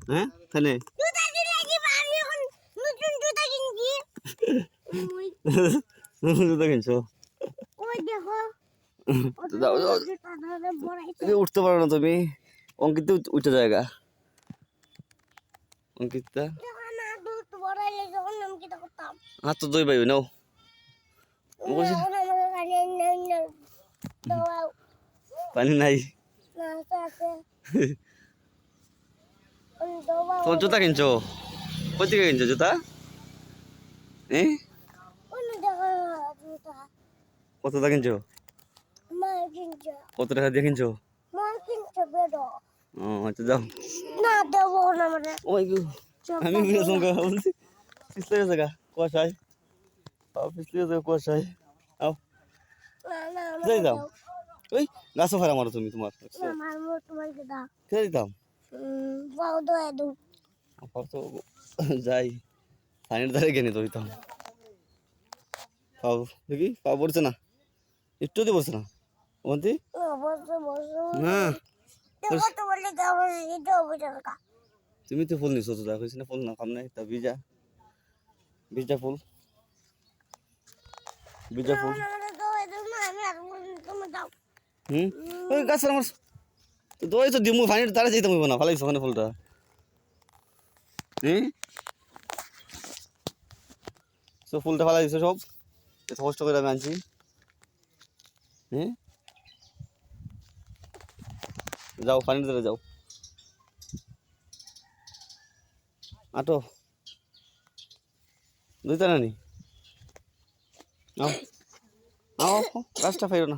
হ্যাঁ তাহলে জুতা দিলে কি আমি এখন নতুন জুতা কিনছি জুতা কিনছো ওই দেখো যাও যাও জুতা ধরে বড়াইছে উঠতে পারো না তুমি অঙ্কিত উঠে জায়গা অঙ্কিতা যখন না দুধ বড়াইলে যখন আমি কি করতাম হাত তো দই পাইবে নাও বলছি এখন আমাকে কানে নেই নেই দাও পানি নাই না আছে দাও তোমার জুতা কিনছো কই থেকে কিনছো জুতা কোন দেখো জুতা কত টাকা কিনছো মা কিনছে কত টাকা দিয়ে কিনছো মা কিনছে বেরো ও আচ্ছা যাও না দেবো না মানে ও মাই গড আমি বিনা সঙ্গে বলছি পিছলে গেছে গা কুয়াশায় পিছলে গেছে কুয়াশায় আও না যাই যাও ওই গাছও ফেরা মারো তুমি তোমার আমার মো তোমাকে দাও খেয়ে দিতাম বাও দোয়া দু আপার তো যাই পানির ধারে গেনে তো দিতাম পাও দেখি পাও পড়ছে না একটু দিয়ে পড়ছে না বলতি বসো বসো না দেখো তো বলে যাবো এটা বুঝা কা তুমি তো ফুল নিছো তো দেখো না ফুল না কাম নাই তা ভিজা ভিজা ফুল ভিজা ফুল আমি আর তুমি দাও ওই গাছ আমার তো দই তো দিমু পানির ধারে যেতে হইব না ফালাইছো ওখানে ফুলটা সব ফুলটা ফালাই দিছো সব এত কষ্ট করে আমি আনছি যাও পানির ধারে যাও আটো দুইটা নানি আও আও গাছটা ফাইরো না